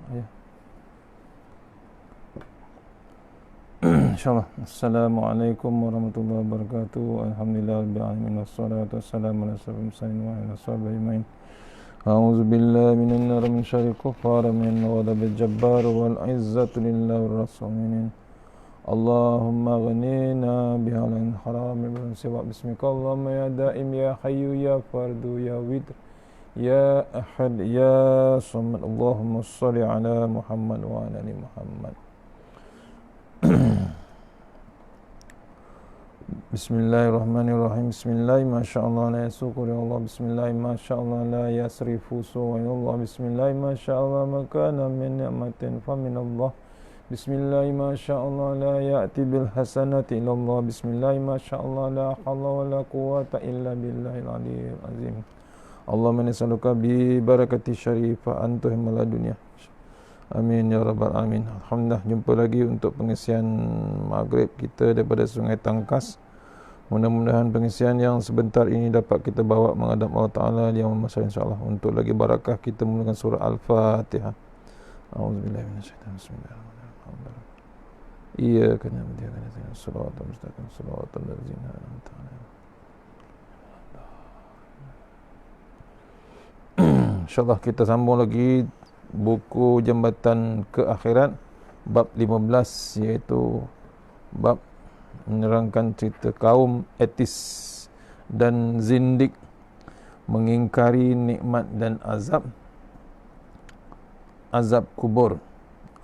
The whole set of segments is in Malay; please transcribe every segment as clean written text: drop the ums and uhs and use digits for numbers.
Ya. InsyaAllah. Assalamualaikum warahmatullahi wabarakatuh. Alhamdulillah rabbil alamin wassalatu wassalamu ala asyrafil mursalin wa ala sahbihi ajmain. A'udzu billahi minan nar min syarril kuffar min ghadabil jabbar wal izzatu lillahi war rasulin. Allahumma ghnina bihalal haram min siwa bismika Allahumma ya daim ya hayyu ya fardu ya witr ya ahad ya samad. Allahumma shalli ala Muhammad wa ala ali Muhammad. Bismillahirrahmanirrahim. Bismillah masyaallah la yasuqu ya Allah. Bismillah masyaallah la yasrifu su ya Allah. Bismillah masyaallah makana min ni'matin fa min Allah. Bismillah masyaallah la ya'ti bil hasanati illa Allah. Bismillah masyaallah la haula wala quwwata illa billahil aliyyil azim. Allahumma nas'aluka bi barakati syarifah antuhimul dunya. Amin ya rabbal alamin. Alhamdulillah, jumpa lagi untuk pengisian maghrib kita daripada Sungai Tangkas. Mudah-mudahan pengisian yang sebentar ini dapat kita bawa menghadap Allah Ta'ala yang masyarakat insyaAllah. Untuk lagi barakah kita menggunakan surah Al-Fatihah. A'udzubillahi minasyaitanir rajim. Bismillahirrahmanirrahim. Iyyaka na'budu wa iyyaka nasta'in. Shiratal mustaqim. Shiratal ladzina an'amta 'alaihim. InsyaAllah kita sambung lagi buku Jambatan ke Akhirat bab 15, iaitu bab menerangkan cerita kaum etis dan zindik mengingkari nikmat dan azab kubur.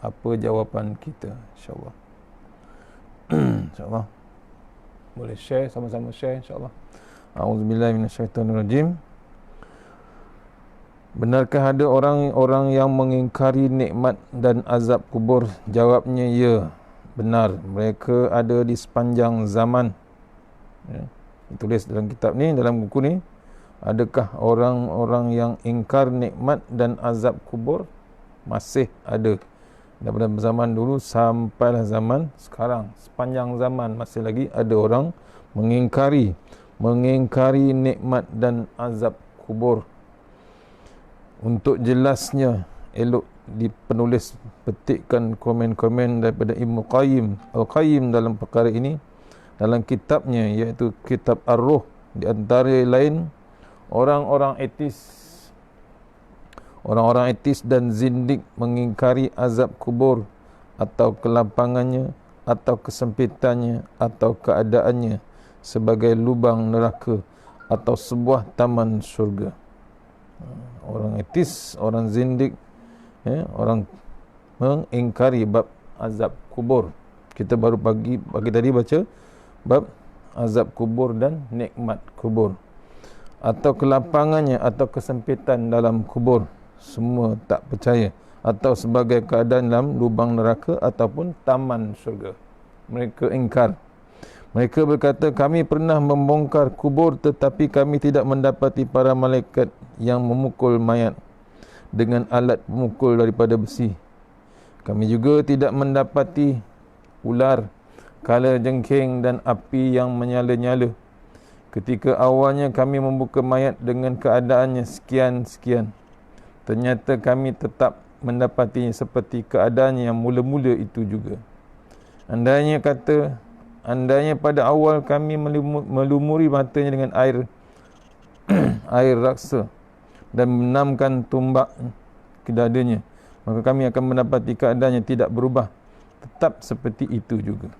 Apa jawapan kita, insyaAllah. InsyaAllah boleh share, sama-sama share insyaAllah. A'udzubillahi minasyaitonirrajim. Benarkah ada orang-orang yang mengingkari nikmat dan azab kubur? Jawabnya ya, benar. Mereka ada di sepanjang zaman. Ya, ditulis dalam kitab ni, dalam buku ni. Adakah orang-orang yang ingkar nikmat dan azab kubur? Masih ada. Daripada zaman dulu sampailah zaman sekarang. Sepanjang zaman masih lagi ada orang mengingkari nikmat dan azab kubur. Untuk jelasnya, elok penulis petikkan komen-komen daripada Ibnu Qayyim Al-Qayyim dalam perkara ini, dalam kitabnya, iaitu kitab Ar-Ruh. Di antara lain, orang-orang etis dan zindik mengingkari azab kubur atau kelapangannya atau kesempitannya atau keadaannya sebagai lubang neraka atau sebuah taman syurga. Orang etis, orang zindik, ya, orang mengingkari bab azab kubur. Kita baru pagi tadi baca bab azab kubur dan nikmat kubur, atau kelapangannya atau kesempitan dalam kubur. Semua tak percaya, atau sebagai keadaan dalam lubang neraka ataupun taman syurga. Mereka ingkar. Mereka berkata, kami pernah membongkar kubur tetapi kami tidak mendapati para malaikat yang memukul mayat dengan alat pemukul daripada besi. Kami juga tidak mendapati ular, kalajengking dan api yang menyala-nyala. Ketika awalnya kami membuka mayat dengan keadaannya sekian-sekian. Ternyata kami tetap mendapatinya seperti keadaannya yang mula-mula itu juga. Andainya pada awal kami melumuri matanya dengan air raksa dan menamkan tumbak ke dadanya, maka kami akan mendapati keadaannya tidak berubah, tetap seperti itu juga.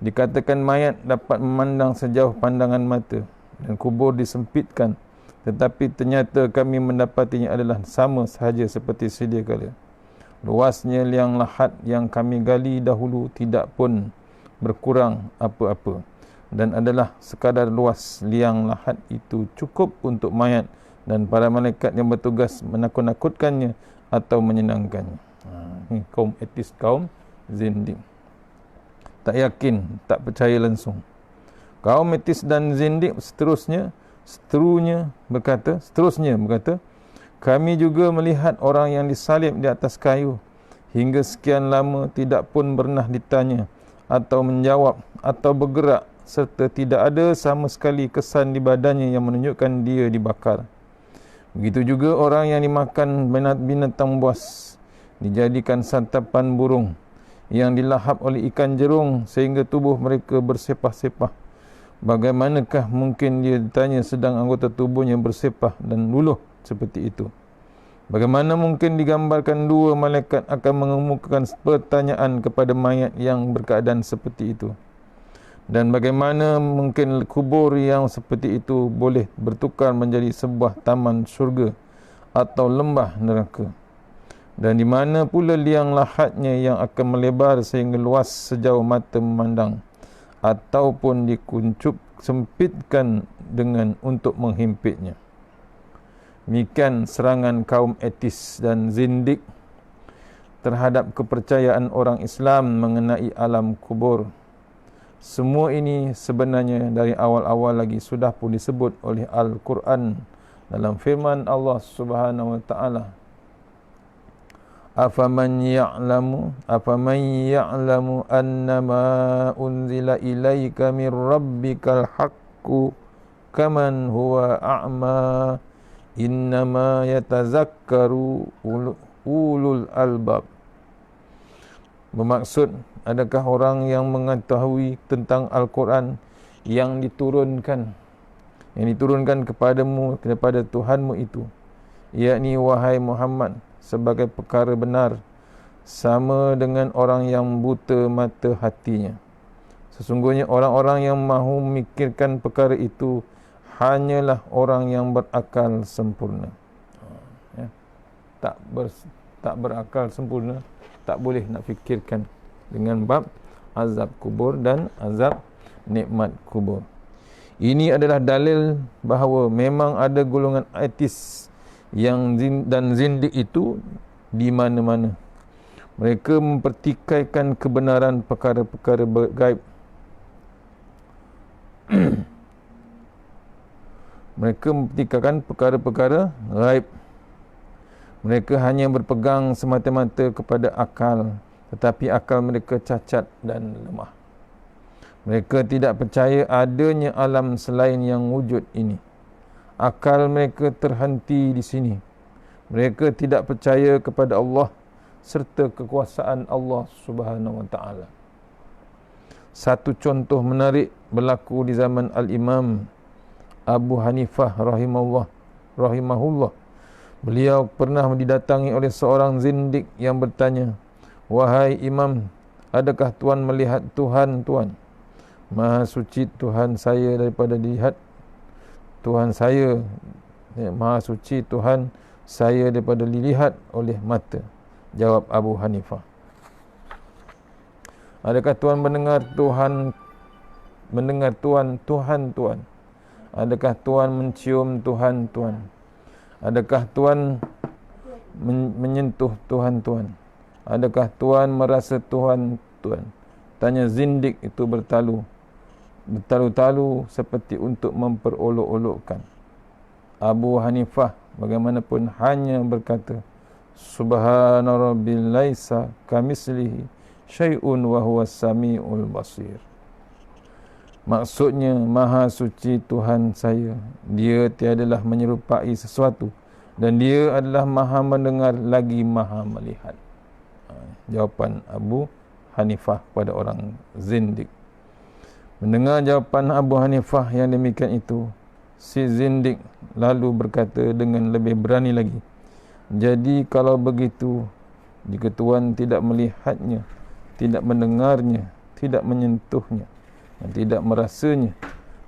Dikatakan mayat dapat memandang sejauh pandangan mata dan kubur disempitkan, tetapi ternyata kami mendapatinya adalah sama sahaja seperti sedia kala. Luasnya liang lahat yang kami gali dahulu tidak pun berkurang apa-apa, dan adalah sekadar luas liang lahat itu cukup untuk mayat dan para malaikat yang bertugas menakut-nakutkannya atau menyenangkannya. Ini kaum etis, kaum zindik, tak yakin, tak percaya langsung. Kaum etis dan zindik seterusnya berkata, kami juga melihat orang yang disalib di atas kayu hingga sekian lama tidak pun pernah ditanya atau menjawab atau bergerak, serta tidak ada sama sekali kesan di badannya yang menunjukkan dia dibakar. Begitu juga orang yang dimakan binatang buas dijadikan santapan burung, yang dilahap oleh ikan jerung sehingga tubuh mereka bersepah-sepah. Bagaimanakah mungkin, dia ditanya, sedang anggota tubuhnya bersepah dan luluh seperti itu? Bagaimana mungkin digambarkan dua malaikat akan mengemukakan pertanyaan kepada mayat yang berkeadaan seperti itu? Dan bagaimana mungkin kubur yang seperti itu boleh bertukar menjadi sebuah taman syurga atau lembah neraka? Dan di mana pula liang lahatnya yang akan melebar sehingga luas sejauh mata memandang, ataupun dikuncup sempitkan dengan untuk menghimpitnya? Demikian serangan kaum etis dan zindik terhadap kepercayaan orang Islam mengenai alam kubur. Semua ini sebenarnya dari awal-awal lagi sudah pun disebut oleh Al-Quran dalam firman Allah Subhanahu wa taala, afaman ya'lamu annama unzila ilaika mir rabbikal haqqu kaman huwa a'ma innama yatazakkaru ulul albab. Bermaksud, adakah orang yang mengetahui tentang Al-Quran yang diturunkan kepadamu daripada Tuhanmu itu, yakni wahai Muhammad, sebagai perkara benar, sama dengan orang yang buta mata hatinya. Sesungguhnya orang-orang yang mahu memikirkan perkara itu hanyalah orang yang berakal sempurna. Tak berakal sempurna, tak boleh nak fikirkan dengan bab azab kubur dan azab nikmat kubur. Ini adalah dalil bahawa memang ada golongan etis dan zindik itu di mana-mana. Mereka mempertikaikan kebenaran perkara-perkara gaib. Mereka mempertikaikan perkara-perkara gaib. Mereka hanya berpegang semata-mata kepada akal, tetapi akal mereka cacat dan lemah. Mereka tidak percaya adanya alam selain yang wujud ini. Akal mereka terhenti di sini. Mereka tidak percaya kepada Allah serta kekuasaan Allah Subhanahu wa taala. Satu contoh menarik berlaku di zaman Al-Imam Abu Hanifah rahimahullah. Beliau pernah didatangi oleh seorang zindik yang bertanya, "Wahai Imam, adakah Tuan melihat Tuhan Tuan? Maha suci Tuhan saya daripada dilihat. Tuhan saya, maha suci Tuhan saya daripada dilihat oleh mata." Jawab Abu Hanifah, "Adakah Tuan mendengar Tuhan Tuhan? Adakah Tuan mencium Tuhan Tuan? Adakah Tuan menyentuh Tuhan Tuan? Adakah Tuan merasa Tuhan Tuan?" Tanya zindik itu bertalu-talu seperti untuk memperolok-olokkan. Abu Hanifah bagaimanapun hanya berkata, "Subhana rabbil laisa kamislihi syai'un wa huwas samiul basir." Maksudnya, maha suci Tuhan saya, dia tiadalah menyerupai sesuatu, dan dia adalah maha mendengar lagi maha melihat. Jawapan Abu Hanifah pada orang zindik. Mendengar jawapan Abu Hanifah yang demikian itu, si zindik lalu berkata dengan lebih berani lagi, "Jadi kalau begitu, jika Tuan tidak melihatnya, tidak mendengarnya, tidak menyentuhnya dan tidak merasanya,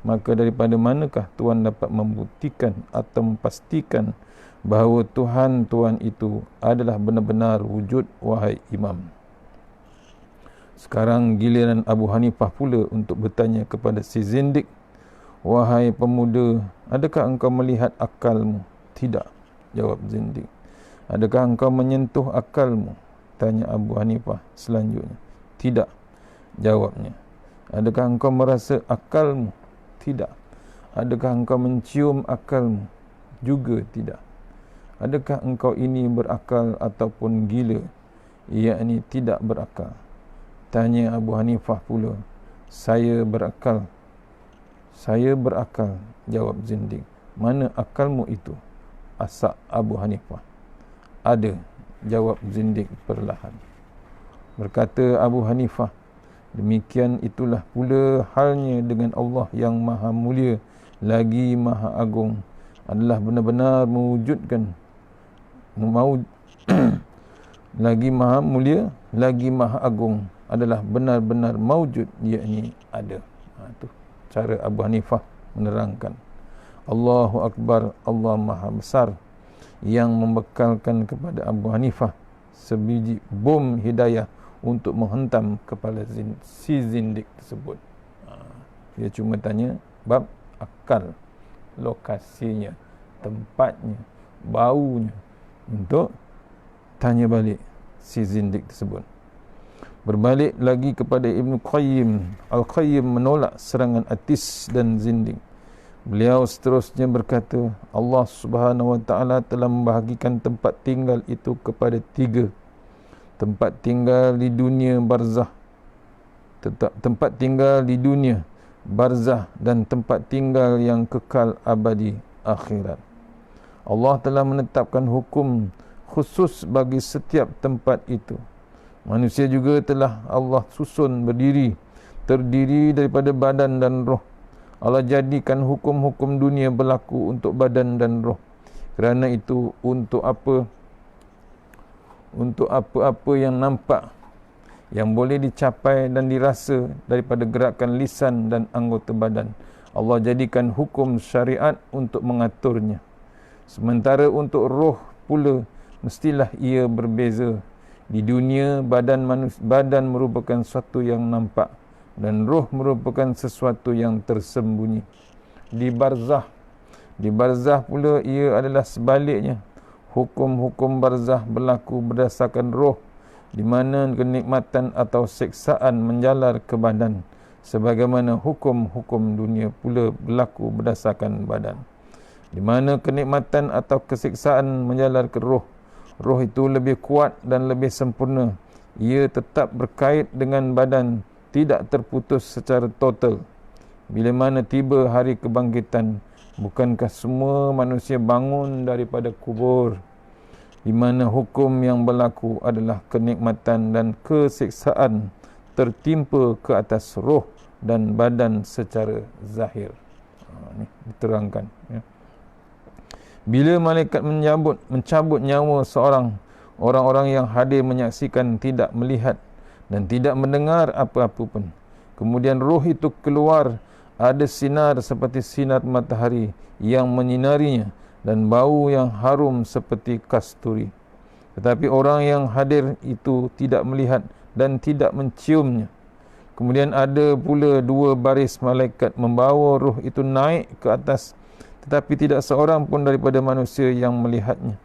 maka daripada manakah Tuan dapat membuktikan atau memastikan bahawa Tuhan Tuan itu adalah benar-benar wujud, wahai Imam?" Sekarang giliran Abu Hanifah pula untuk bertanya kepada si zindik, "Wahai pemuda, adakah engkau melihat akalmu?" "Tidak," jawab zindik. "Adakah engkau menyentuh akalmu?" tanya Abu Hanifah selanjutnya. "Tidak," jawabnya. "Adakah engkau merasa akalmu?" "Tidak." "Adakah engkau mencium akalmu?" "Juga tidak." "Adakah engkau ini berakal ataupun gila?" "Yakni tidak berakal." Tanya Abu Hanifah pula. "Saya berakal." "Saya berakal," jawab zindik. "Mana akalmu itu?" Asak Abu Hanifah. "Ada," jawab zindik perlahan. Berkata Abu Hanifah, demikian itulah pula halnya dengan Allah yang maha mulia lagi maha agung, adalah benar-benar mewujudkan lagi maha mulia lagi maha agung, adalah benar-benar maujud, yakni ada. Itu cara Abu Hanifah menerangkan. Allahu Akbar, Allah maha besar, yang membekalkan kepada Abu Hanifah sebiji bom hidayah untuk menghentam kepala si zindik tersebut. Dia cuma tanya bab akal, lokasinya, tempatnya, baunya, untuk tanya balik si zindik tersebut. Berbalik lagi kepada Ibn Qayyim, Al-Qayyim menolak serangan atis dan zindik. Beliau seterusnya berkata, Allah Subhanahu wa ta'ala telah membahagikan tempat tinggal itu kepada 3. Tempat tinggal di dunia barzah, tempat tinggal di dunia barzah, dan tempat tinggal yang kekal abadi, akhirat. Allah telah menetapkan hukum khusus bagi setiap tempat itu. Manusia juga telah Allah susun terdiri daripada badan dan roh. Allah jadikan hukum-hukum dunia berlaku untuk badan dan roh. Kerana itu, untuk apa-apa yang nampak, yang boleh dicapai dan dirasa daripada gerakan lisan dan anggota badan, Allah jadikan hukum syariat untuk mengaturnya. Sementara untuk roh pula, mestilah ia berbeza. Di dunia, badan merupakan sesuatu yang nampak dan roh merupakan sesuatu yang tersembunyi. Di barzah pula ia adalah sebaliknya. Hukum-hukum barzah berlaku berdasarkan roh, di mana kenikmatan atau seksaan menjalar ke badan, sebagaimana hukum-hukum dunia pula berlaku berdasarkan badan, di mana kenikmatan atau keseksaan menjalar ke roh. Roh itu lebih kuat dan lebih sempurna. Ia tetap berkait dengan badan, tidak terputus secara total. Bila mana tiba hari kebangkitan, bukankah semua manusia bangun daripada kubur, di mana hukum yang berlaku adalah kenikmatan dan keseksaan tertimpa ke atas roh dan badan secara zahir. Ini diterangkan, ya. Bila malaikat mencabut nyawa seorang, orang-orang yang hadir menyaksikan tidak melihat dan tidak mendengar apa-apa pun. Kemudian roh itu keluar, ada sinar seperti sinar matahari yang menyinarinya, dan bau yang harum seperti kasturi. Tetapi orang yang hadir itu tidak melihat dan tidak menciumnya. Kemudian ada pula 2 baris malaikat membawa roh itu naik ke atas, tetapi tidak seorang pun daripada manusia yang melihatnya.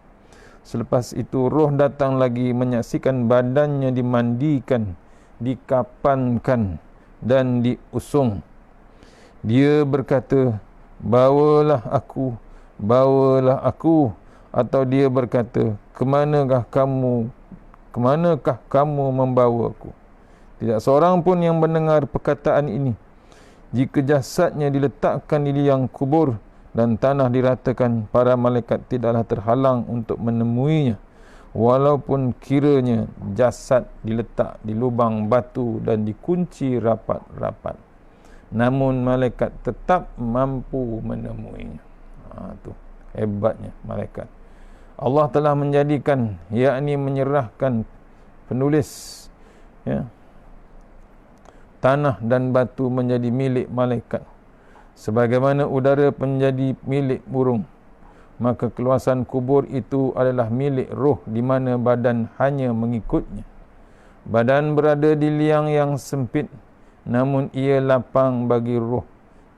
Selepas itu roh datang lagi menyaksikan badannya dimandikan, dikapankan dan diusung. Dia berkata, bawalah aku, atau dia berkata, kemanakah kamu membawaku? Tidak seorang pun yang mendengar perkataan ini. Jika jasadnya diletakkan di liang kubur dan tanah diratakan, para malaikat tidaklah terhalang untuk menemuinya, walaupun kiranya jasad diletak di lubang batu dan dikunci rapat-rapat. Namun malaikat tetap mampu menemuinya. Itu hebatnya malaikat. Allah telah menjadikan, yakni menyerahkan penulis, ya, tanah dan batu menjadi milik malaikat, sebagaimana udara menjadi milik burung. Maka keluasan kubur itu adalah milik roh, di mana badan hanya mengikutnya. Badan berada di liang yang sempit, namun ia lapang bagi roh,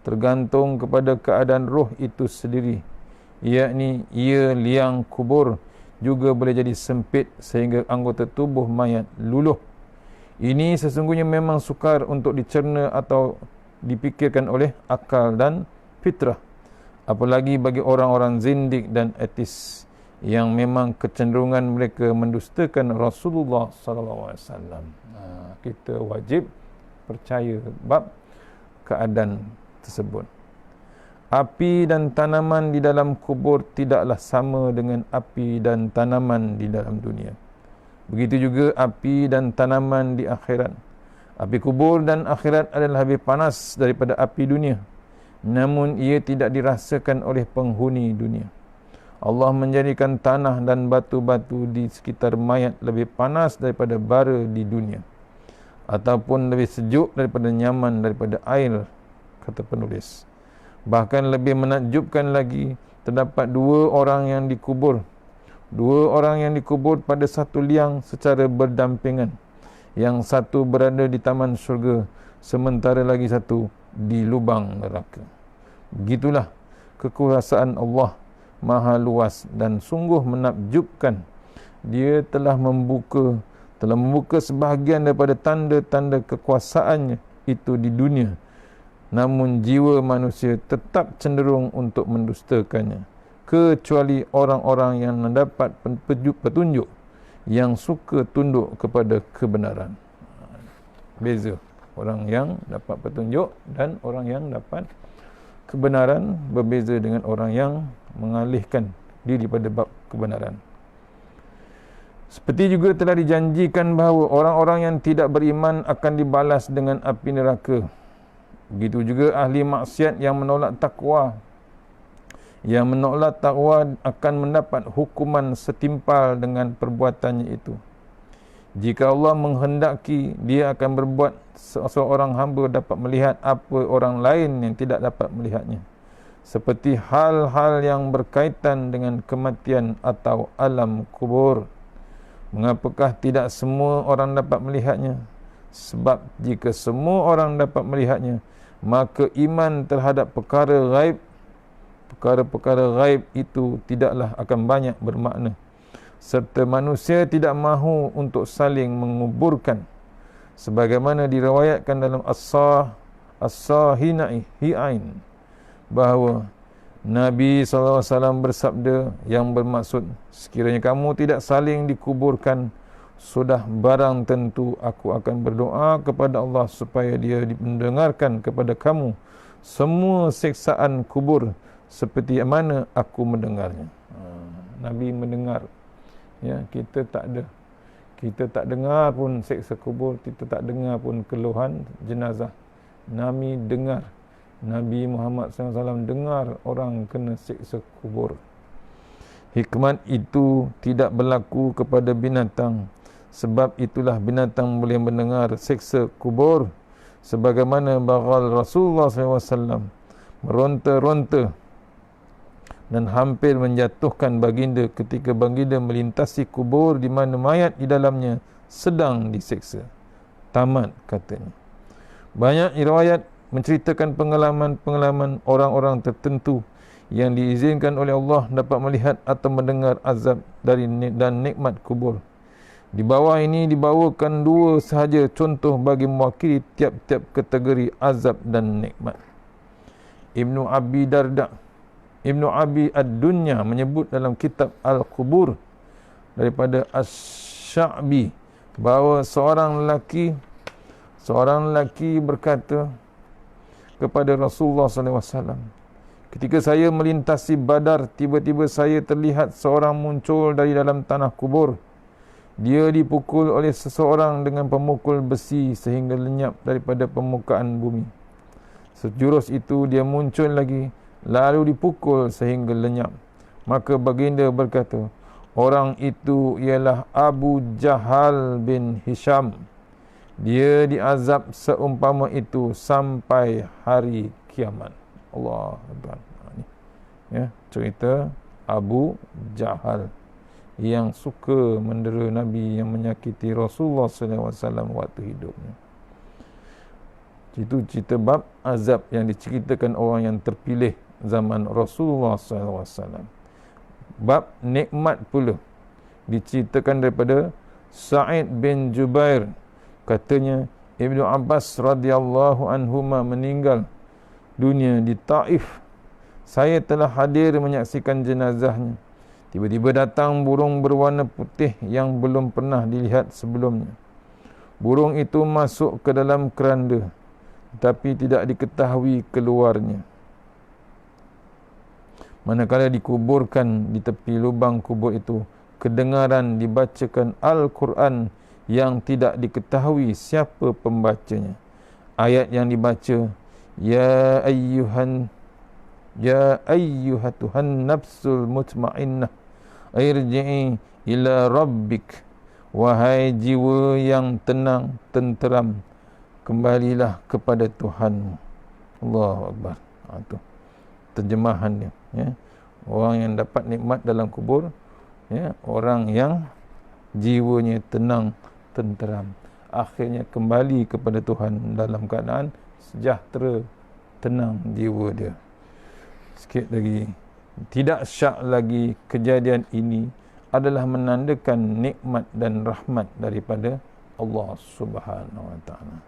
tergantung kepada keadaan roh itu sendiri. Yakni ia liang kubur juga boleh jadi sempit sehingga anggota tubuh mayat luluh. Ini sesungguhnya memang sukar untuk dicerna atau dipikirkan oleh akal dan fitrah, apalagi bagi orang-orang zindik dan etis yang memang kecenderungan mereka mendustakan Rasulullah sallallahu alaihi wasallam. Kita wajib percaya bab keadaan tersebut. Api dan tanaman di dalam kubur tidaklah sama dengan api dan tanaman di dalam dunia. Begitu juga api dan tanaman di akhirat. Api kubur dan akhirat adalah lebih panas daripada api dunia, namun ia tidak dirasakan oleh penghuni dunia. Allah menjadikan tanah dan batu-batu di sekitar mayat lebih panas daripada bara di dunia, ataupun lebih sejuk daripada nyaman daripada air, kata penulis. Bahkan lebih menakjubkan lagi, terdapat dua orang yang dikubur pada satu liang secara berdampingan. Yang satu berada di taman syurga, sementara lagi satu di lubang neraka. Begitulah kekuasaan Allah maha luas dan sungguh menakjubkan. Dia telah membuka sebahagian daripada tanda-tanda kekuasaannya itu di dunia, namun jiwa manusia tetap cenderung untuk mendustakannya, kecuali orang-orang yang mendapat petunjuk, yang suka tunduk kepada kebenaran. Beza orang yang dapat petunjuk dan orang yang dapat kebenaran, berbeza dengan orang yang mengalihkan diri pada bab kebenaran. Seperti juga telah dijanjikan bahawa orang-orang yang tidak beriman akan dibalas dengan api neraka. Begitu juga ahli maksiat yang menolak takwa. Yang menolak takwa akan mendapat hukuman setimpal dengan perbuatannya itu. Jika Allah menghendaki, dia akan berbuat seorang hamba dapat melihat apa orang lain yang tidak dapat melihatnya, seperti hal-hal yang berkaitan dengan kematian atau alam kubur. Mengapakah tidak semua orang dapat melihatnya? Sebab jika semua orang dapat melihatnya, maka iman terhadap perkara gaib itu tidaklah akan banyak bermakna, serta manusia tidak mahu untuk saling menguburkan, sebagaimana diriwayatkan dalam As-Sahihain bahawa Nabi SAW bersabda yang bermaksud, sekiranya kamu tidak saling dikuburkan, sudah barang tentu aku akan berdoa kepada Allah supaya dia mendengarkan kepada kamu semua siksaan kubur seperti mana aku mendengarnya. Nabi mendengar. Ya, kita tak dengar pun siksa kubur, kita tak dengar pun keluhan jenazah. Nabi dengar. Nabi Muhammad SAW dengar orang kena siksa kubur. Hikmat itu tidak berlaku kepada binatang, sebab itulah binatang boleh mendengar siksa kubur, sebagaimana bagal Rasulullah SAW meronta-ronta dan hampir menjatuhkan baginda ketika baginda melintasi kubur di mana mayat di dalamnya sedang diseksa. Tamat katanya. Banyak riwayat menceritakan pengalaman orang-orang tertentu yang diizinkan oleh Allah dapat melihat atau mendengar azab dan nikmat kubur. Di bawah ini dibawakan dua sahaja contoh bagi mewakili tiap-tiap kategori azab dan nikmat. Ibnu Abi Ad-Dunya menyebut dalam kitab Al-Qubur daripada Asy-Sya'bi bahawa seorang lelaki berkata kepada Rasulullah SAW, ketika saya melintasi Badar, tiba-tiba saya terlihat seorang muncul dari dalam tanah kubur. Dia dipukul oleh seseorang dengan pemukul besi sehingga lenyap daripada permukaan bumi. Sejurus itu dia muncul lagi, lalu dipukul sehingga lenyap. Maka baginda berkata, orang itu ialah Abu Jahal bin Hisham. Dia diazab seumpama itu sampai hari kiamat. Allah Akbar. Ya, cerita Abu Jahal yang suka mendera Nabi, yang menyakiti Rasulullah SAW waktu hidupnya. Itu cerita bab azab yang diceritakan orang yang terpilih zaman Rasulullah SAW. Bab nikmat pula diceritakan daripada Sa'id bin Jubair. Katanya Ibnu Abbas radhiyallahu anhuma meninggal dunia di Taif. Saya telah hadir menyaksikan jenazahnya. Tiba-tiba datang burung berwarna putih yang belum pernah dilihat sebelumnya. Burung itu masuk ke dalam keranda, tetapi tidak diketahui keluarnya. Manakala dikuburkan di tepi lubang kubur itu, kedengaran dibacakan Al-Quran yang tidak diketahui siapa pembacanya. Ayat yang dibaca, ya ayyuhatuhan nafsul mutmainnah irji'i ila rabbik, wahai jiwa yang tenang, tenteram, kembalilah kepada Tuhanmu. Allahu Akbar. Itu terjemahannya, ya. Orang yang dapat nikmat dalam kubur, ya, orang yang jiwanya tenang, tenteram, akhirnya kembali kepada Tuhan dalam keadaan sejahtera, tenang jiwa dia. Sikit lagi, tidak syak lagi kejadian ini adalah menandakan nikmat dan rahmat daripada Allah Subhanahu Wa Taala.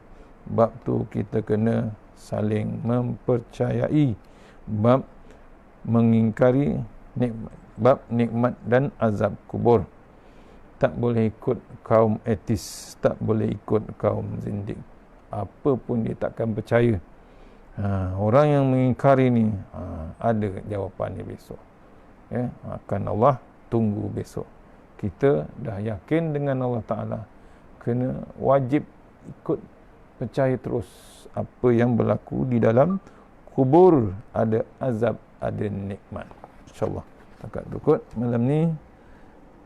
Bab tu kita kena saling mempercayai, bab mengingkari nikmat, bab nikmat dan azab kubur. Tak boleh ikut kaum etis, tak boleh ikut kaum zindik. Apa pun dia takkan percaya. Orang yang mengingkari ni ada jawapannya besok. Ya, akan Allah tunggu besok. Kita dah yakin dengan Allah Ta'ala, kena wajib ikut, percaya terus apa yang berlaku di dalam kubur. Ada azab, ada nikmat. InsyaAllah takat berikut malam ni.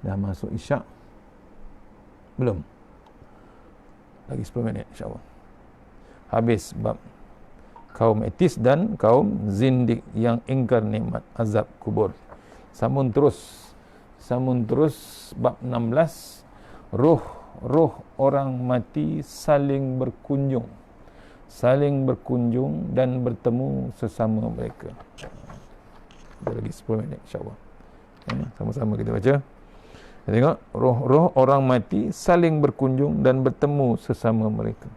Dah masuk isyak belum? Lagi 10 minit insyaAllah habis bab kaum etis dan kaum zindik yang ingkar nikmat azab kubur. Sambung terus bab 16, roh orang mati saling berkunjung dan bertemu sesama mereka. Ada lagi 10 minit insyaAllah, sama-sama kita baca. Kita tengok, roh-roh orang mati saling berkunjung dan bertemu sesama mereka.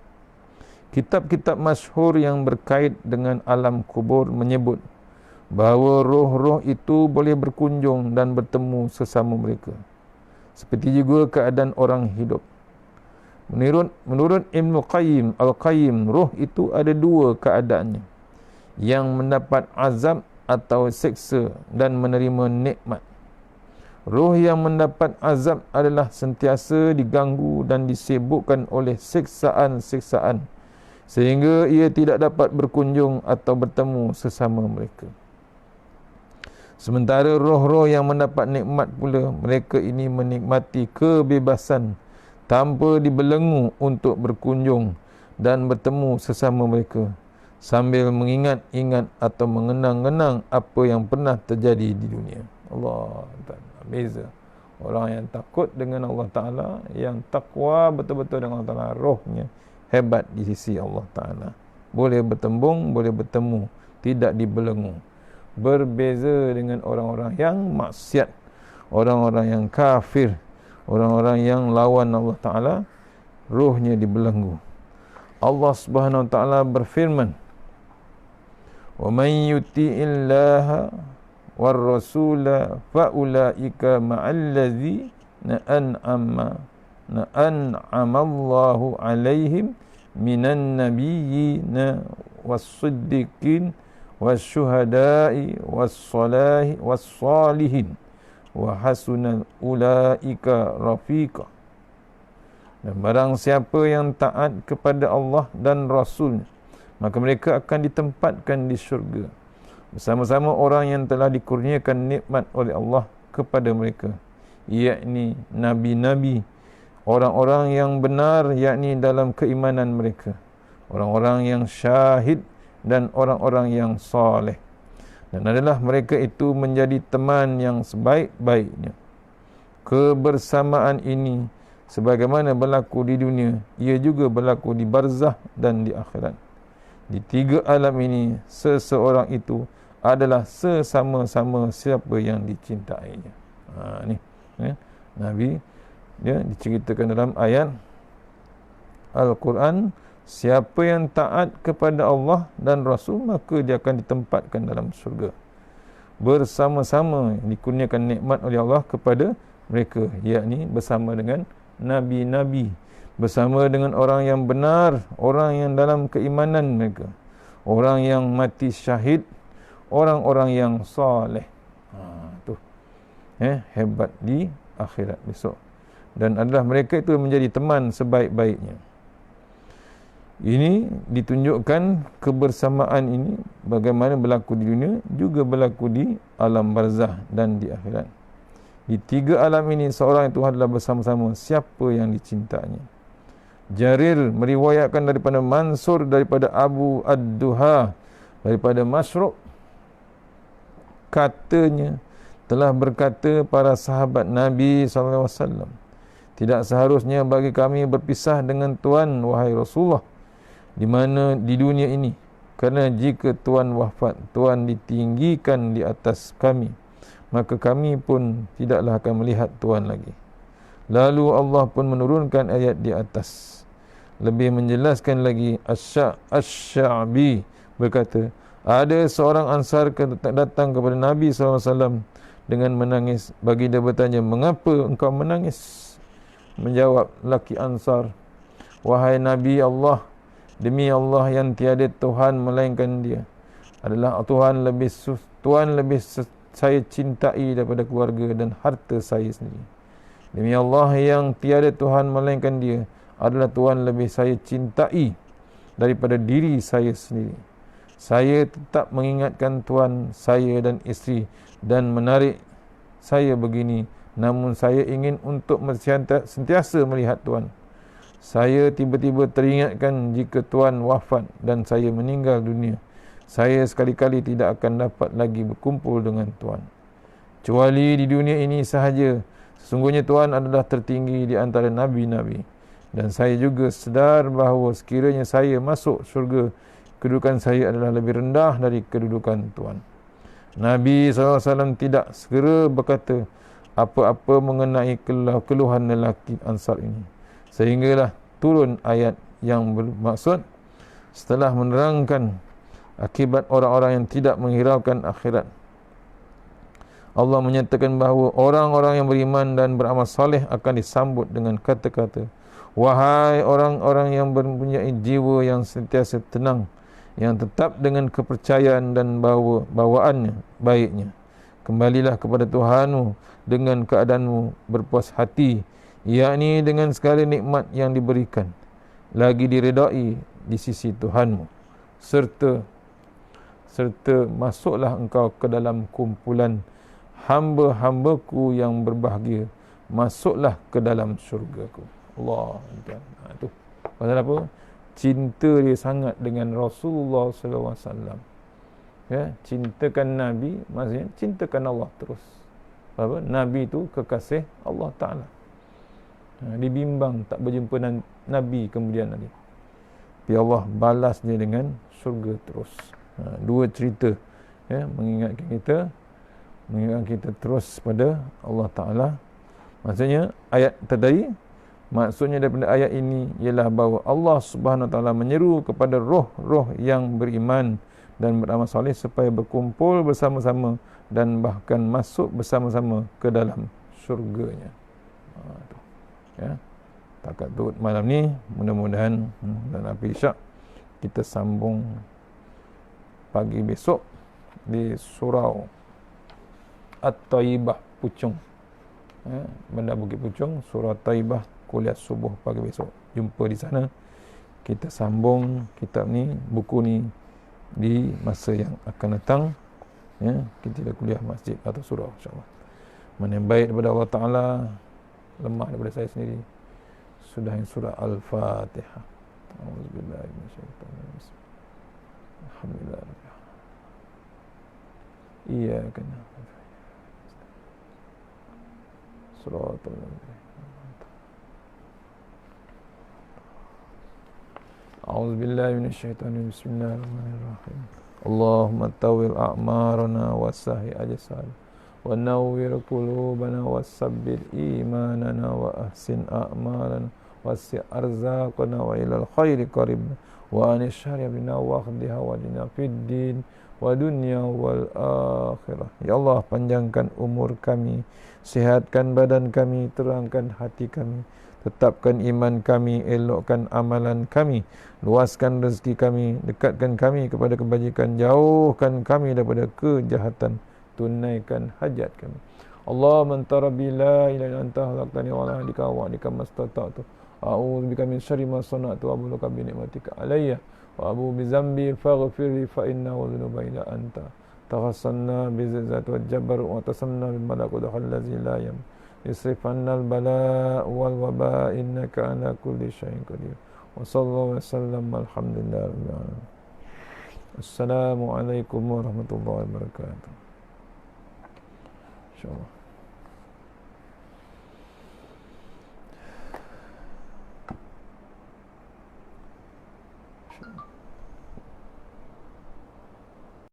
Kitab-kitab masyhur yang berkait dengan alam kubur menyebut bahawa roh-roh itu boleh berkunjung dan bertemu sesama mereka, seperti juga keadaan orang hidup. Menurut Ibn Qayyim Al-Qayyim, roh itu ada dua keadaannya, yang mendapat azab atau seksa dan menerima nikmat. Roh yang mendapat azab adalah sentiasa diganggu dan disibukkan oleh siksaan-siksaan, sehingga ia tidak dapat berkunjung atau bertemu sesama mereka. Sementara roh-roh yang mendapat nikmat pula, mereka ini menikmati kebebasan tanpa dibelenggu untuk berkunjung dan bertemu sesama mereka, sambil mengingat-ingat atau mengenang-enang apa yang pernah terjadi di dunia. Allah Ta'ala beza. Orang yang takut dengan Allah Ta'ala, yang takwa betul-betul dengan Allah Ta'ala, rohnya hebat di sisi Allah Ta'ala, boleh bertembung, boleh bertemu, tidak dibelenggu. Berbeza dengan orang-orang yang maksiat, orang-orang yang kafir, orang-orang yang lawan Allah Ta'ala, rohnya dibelenggu. Allah Subhanahu Wa Ta'ala berfirman, wa man yuti'illaha war rasula fa ulaika ma'allazina an'ama Allahu alaihim minan nabiyyina was-siddiqin wasyuhada'i was-salihin wa hasuna ulaika rafiqa. Dan barang siapa yang taat kepada Allah dan Rasul, maka mereka akan ditempatkan di syurga bersama-sama orang yang telah dikurniakan nikmat oleh Allah kepada mereka, yakni nabi-nabi, orang-orang yang benar, yakni dalam keimanan mereka, orang-orang yang syahid dan orang-orang yang soleh. Dan adalah mereka itu menjadi teman yang sebaik-baiknya. Kebersamaan ini sebagaimana berlaku di dunia, ia juga berlaku di barzah dan di akhirat. Di tiga alam ini, seseorang itu adalah sesama-sama siapa yang dicintainya. Ni Nabi dia diceritakan dalam ayat Al-Quran, siapa yang taat kepada Allah dan Rasul, maka dia akan ditempatkan dalam syurga bersama-sama, dikurniakan nikmat oleh Allah kepada mereka, yakni bersama dengan nabi-nabi, bersama dengan orang yang benar, orang yang dalam keimanan mereka, orang yang mati syahid, orang-orang yang soleh. Hebat di akhirat besok, dan adalah mereka itu menjadi teman sebaik-baiknya. Ini ditunjukkan kebersamaan ini bagaimana berlaku di dunia juga berlaku di alam barzah dan di akhirat. Di tiga alam ini seorang itu adalah bersama-sama siapa yang dicintanya. Jarir meriwayatkan daripada Mansur daripada Abu Ad-Duha daripada Masruq, katanya telah berkata para sahabat Nabi SAW, tidak seharusnya bagi kami berpisah dengan Tuhan, wahai Rasulullah, di mana di dunia ini, kerana jika Tuhan wafat, Tuhan ditinggikan di atas kami, maka kami pun tidaklah akan melihat Tuhan lagi. Lalu Allah pun menurunkan ayat di atas, lebih menjelaskan lagi. Asy-Sya'bi berkata, ada seorang Ansar datang kepada Nabi SAW dengan menangis. Baginda bertanya, mengapa engkau menangis? Menjawab laki Ansar, wahai Nabi Allah, demi Allah yang tiada Tuhan melainkan Dia, adalah Tuhan lebih saya cintai daripada keluarga dan harta saya sendiri. Demi Allah yang tiada Tuhan melainkan Dia, adalah Tuhan lebih saya cintai daripada diri saya sendiri. Saya tetap mengingatkan Tuhan saya dan isteri dan menarik saya begini, namun saya ingin untuk sentiasa melihat Tuhan. Saya tiba-tiba teringatkan jika Tuhan wafat dan saya meninggal dunia, saya sekali-kali tidak akan dapat lagi berkumpul dengan Tuhan, kecuali di dunia ini sahaja. Sesungguhnya Tuhan adalah tertinggi di antara Nabi-Nabi, dan saya juga sedar bahawa sekiranya saya masuk syurga, kedudukan saya adalah lebih rendah dari kedudukan Tuhan. Nabi SAW tidak segera berkata apa-apa mengenai keluhan lelaki Ansar ini, sehinggalah turun ayat yang bermaksud setelah menerangkan akibat orang-orang yang tidak menghiraukan akhirat. Allah menyatakan bahawa orang-orang yang beriman dan beramal saleh akan disambut dengan kata-kata, wahai orang-orang yang mempunyai jiwa yang sentiasa tenang, yang tetap dengan kepercayaan dan bawaannya baiknya, kembalilah kepada Tuhanmu dengan keadaanmu berpuas hati, yakni dengan segala nikmat yang diberikan, lagi diredai di sisi Tuhanmu, serta masuklah engkau ke dalam kumpulan hamba-hambaku yang berbahagia, masuklah ke dalam syurgaku. Allah, tu pasal apa? Cinta dia sangat dengan Rasulullah SAW. Ya, cintakan Nabi maksudnya cintakan Allah terus. Apa? Nabi itu kekasih Allah Ta'ala. Dibimbang tak berjumpa Nabi kemudian nanti, tapi Allah balas dia dengan syurga terus. Dua cerita, ya, mengingatkan kita terus pada Allah Ta'ala. Maksudnya ayat tadi, maksudnya daripada ayat ini ialah bahawa Allah Subhanahu Wa Ta'ala menyeru kepada roh-roh yang beriman dan beramal soleh supaya berkumpul bersama-sama dan bahkan masuk bersama-sama ke dalam syurganya. Ya, takat tu malam ni, mudah-mudahan dan api isyak kita sambung pagi besok di surau At-Taibah Puchong, ya, Bandar Bukit Puchong, surau Taibah, kuliah subuh pagi besok. Jumpa di sana, kita sambung kitab ni, buku ni di masa yang akan datang, ya. Kita dah kuliah masjid atau surau, insyaAllah. Mana yang baik daripada Allah Ta'ala, lemah daripada saya sendiri. Sudah yang surah Al-Fatihah. A'udzubillahi minasyaitanir. Alhamdulillah. Iyyaka na'budu. Shiratal ladzina. A'udzubillahi minasyaitanir. Bismillahirrahmanirrahim. Allahumma tawil a'marana wasahi ajsal wa nawwir qulubana wasabbir imanana wa ahsin a'malana wasi' arzaqana wa ilal khairi qaribna wa anil syarri bina wa khdiha wajina fid din wa dunya wal akhirah. Ya Allah, panjangkan umur kami, sihatkan badan kami, terangkan hati kami, tetapkan iman kami, elokkan amalan kami, luaskan rezeki kami, dekatkan kami kepada kebajikan, jauhkan kami daripada kejahatan, tunaikan hajat kami. Allahumma anta rabbi la ilaha illa anta khalaqtani wa la ilaha wa bika mastata'tu a'udzu bika min syarri ma sana'tu wa a'udzu bika bi ni'matika alayya wa abu bi dzambi faghfir li fa innahu dzunuba illa anta taghassanna bi izzati wal jabr wa tasamna bil malakut allazi la yam yusrif anna al bala wal waba innaka ala kulli syai'in qadir wa sallallahu wa sallam alhamdulillah rabbil alamin. Assalamualaikum warahmatullahi wabarakatuh. Insyaallah.